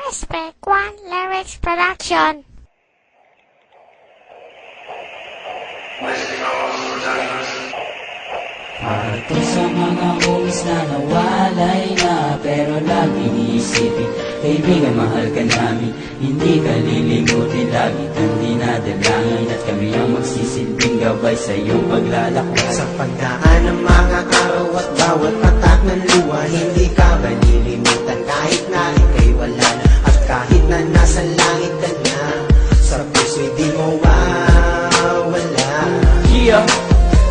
Respect One Lyrics Production. Para sa mga homies na nawalay na, pero lagi iisipin, kaibigan, mahal ka namin. Hindi ka lilimutin, lagi kang dinadalangin, at kami ang magsisilbing gabay sa iyong paglalakbay. Sa pagdaan ng mga araw at bawat patak ng luha, hindi ka ba nililimutan kahit na ika'y wala na, at kahit na nasa langit ka na, sa puso'y di mo wawala. Yeah,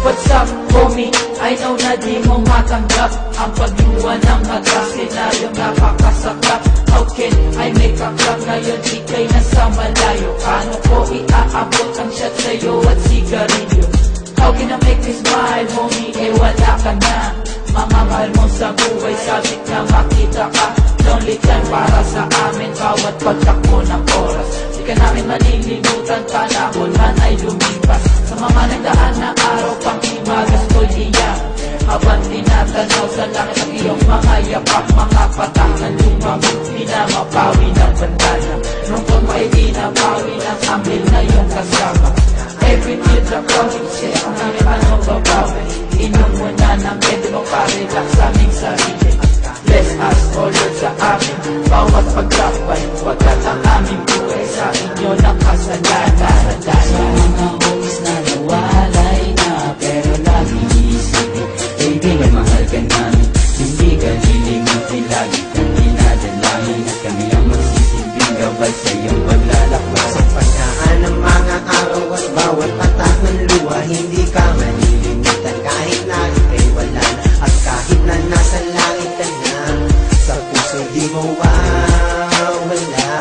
what's up, homie? I know na di mo matanggap ang pagluwa ng mag-senaryong napakasakap. How can I make a club ngayon ika'y nasa malayo? Paano ko iaabot ang shot sa'yo at sigarilyo? How can I make this smile, homie? Eh wala ka na. Mga mahal mo sa buhay, sabit na makita ka. Lonely time para sa amin, bawat pagtakbo ng oras. Di ka namin malilimutan, panahon man ay lumipas. Sa mga nagdaan na araw, pang himagas ko'y iyak. Habang tinatanaw sa langit ang iyong mga yapak, mga patak na lumabot, di na mapawi ng bantana. Rungkot mo ay di na pawi ng ambil na iyong kasama. Every teardrop coming, shit, ang namin ano babawi. Inom mo na ng pwede mo pa-relax sa aming sarili. Bless us, O Lord, sa amin bawat pagkakbay, wagkat ang aming buhay sa inyo ng kasalanan. Sa mga homies na nawalay na, pero lagi iisipin, kaibigan, mahal ka namin. Hindi ka lilimutin, lagi kang dinadalangin, at kami ang magsisilbing gabay sa iyong paglalakbay. Sa pagdaan ng mga araw at bawat patak ng luha, hindi ka malilimutan kahit na ika'y wala na, at kahit na nasa langit ka na, sa puso di mo wawala.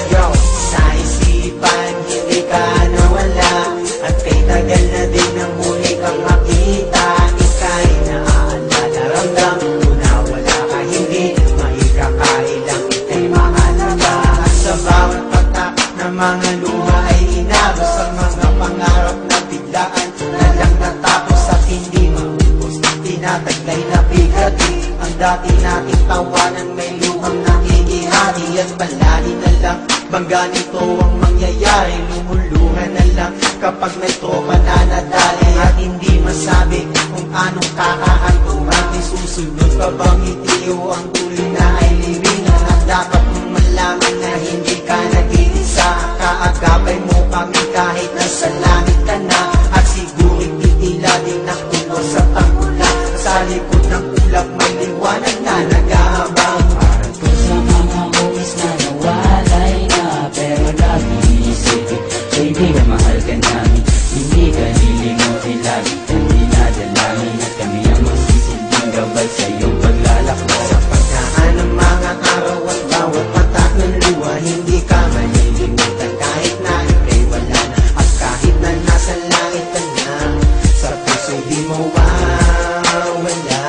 Yo, sa isipan hindi ka nawala, at kay tagal na din nang muli kang makita, ika'y naaalala. Ramdam mo na wala ka, hindi maikakailang ika'y mahalaga. At sa bawat patak ng mga luha ay inagos ang mga pangarap na biglaan na lang natapos at hindi maubos. Tinataglay na bigati ang dati nating tawanan, may luhang nakikihati at palagi na lang bang ganito ang mangyayari. Lumuluhan na lang kapag may tropa na nadali, at hindi masabi kung anong kakaantuman. May susunod pa bang itiyo ang tuloy na ay libingan, at dapat mong malaman na hindi ka nag-iisa. Kaagapay mo kami kahit nasa langit ka na, at sigurit titila din na kulo sa tangkulan. Sa likod ng ulap may liwanag na nag-aabang. Para po sa mga homies na nawalay na, pero lagi iisipin, kaibigan, mahal ka namin. Hindi ka lilimutin, lagi kang dinadalangin, at kami ang magsisilbing gabay sa iyong paglalakbay. Sa pagdaan ng mga araw at bawat patak ng luha, hindi ka malilimutan kahit na ika'y wala na, at kahit na nasa langit ka na, sa puso'y di mo wawala.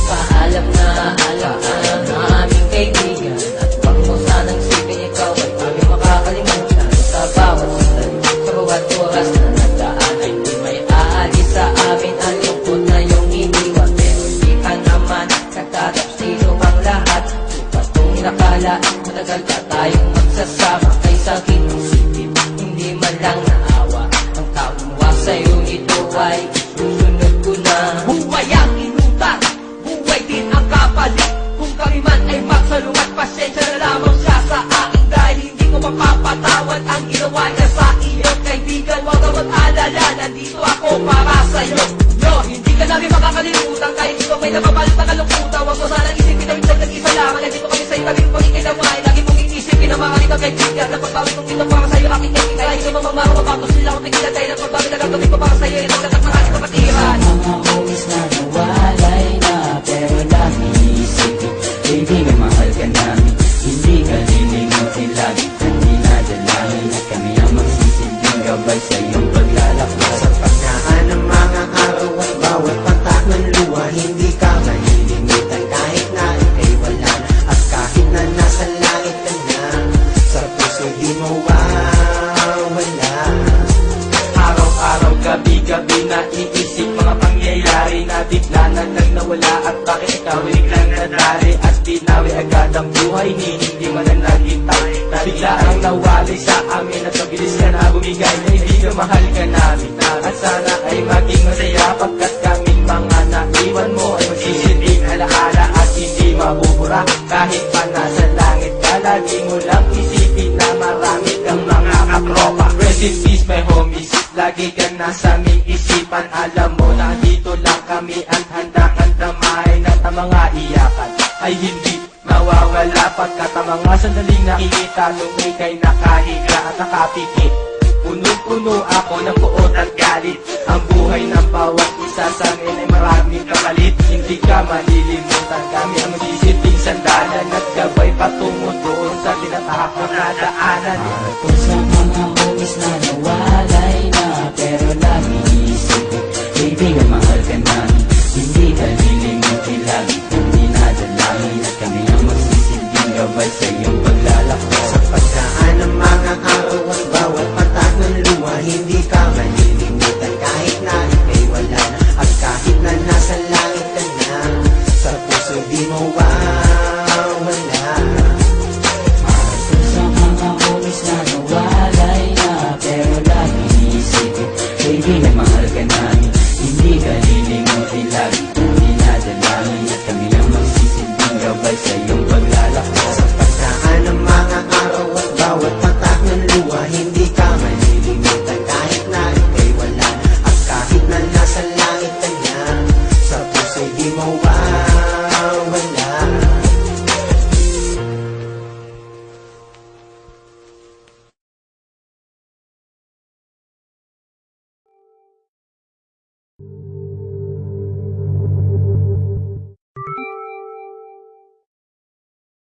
Paalam na alaala na aming kaibigan, at wag mo sanang isipin ikaw ay aming makakalimutan. Sa bawat sandali, sa bawat oras na nagdaan, ay di may aalis sa amin ang lungkot na iyong iniwan. Pero di ka naman nagtatap, sino ang lahat? Supat kong inakala, matagal pa tayong magsasama. Kaysa kinisipin, hindi man lang naawa ang tawa sa'yo, ito ay susunod ko na. Buhay ang inutan, buhay din ang kapalit. Kung kami man ay magsalungat, pasensya na lamang siya sa akin, dahil hindi ko mapapatawad ang ginawa niya sa iyo. Kaibigan, huwag ka mag-alala, nandito ako para sa'yo. No, hindi ka namin makakalimutan, kahit ikaw may napapalit na kalungkutan. Huwag mo sanang isipin na ito'y nag-isa lamang, nandito kami sa'yo, tabi pag ikay naman. Lagi mong iisipin ang mga kanilang kaibigan, na pagbawi kong ito para sa'yo, aking kaibigan. Kahit ikaw mamamaro, mapapos sila akong tigilan, dahil ang pagbawi na gagawin ko para sa'yo, ito ang aking kapatiran. Mga homies na nawalay na, pero lagi iisipin, kaibigan, mahal ka namin. Hindi ka lilimutin, lagi kang dinadalangin, at kami ang magsisilbing gabay sa iyong paglalakbay. Sa pagdaan ng mga araw at bawat patak ng luha, hindi ka malilimutan kahit na ika'y wala na, at kahit na nasa langit ka na, sa puso'y di mo wawala. Araw-araw, gabi-gabi na iisip mga pangyayari na bigla na lang nawala, at bakit ikaw biglang nadali at di nawi agad barkadang buhay, hindi man ang naghintay na bigla ang nawalay sa amin at mabilis ka na bumigay. Kaibigan, mahal ka namin at sana ay maging masaya, pagkat kaming mga naiwan mo ay magsisilbing alaala at hindi mabubura. Kahit pa nasa langit ka, lagi mo lang isipin na marami kang mga katropa. Rest in peace my homies, lagi ka nasa aming isipan. Alam mo na dito lang kami at handang damay at ang mga iyakan ay hindi mawawala, pagkat ang mga sandaling nakikita nung ika'y nakahiga at nakapikit. Puno-puno ako ng puot at galit. Ang buhay ng bawat isa sa amin ay maraming kapalit. Hindi ka malilimutan, kami ang magsisilbing sandalan at gabay patungo doon sa tinatahak na daanan. Para sa mga homies na nawalay na, pero lagi isipin, kaibigan, mahal ka namin, hindi ka lilimutin, lagi kong dinadalangin at kami ang magsisilbing gabay sa iyong paglalakbay. Sa pagkaan ng mga araw at bawat patak ng luha, hindi ka malilimutan kahit na ika'y wala na, at kahit na nasa langit ka na, sa puso di mo wawala. Para sa mga homies na nawalay na, pero lagi isipin, kaibigan, mahal ka namin, hindi ka lilimutin, lagi kong dinadalangin at kami ang magsisilbing gabay sa iyong paglalakbay. Sa pagkaan ng mga araw at bawat patak ng luha, hindi ka malilimutan kahit na ika'y wala na, at kahit na nasa langit ka na, sa puso'y di mo wawala.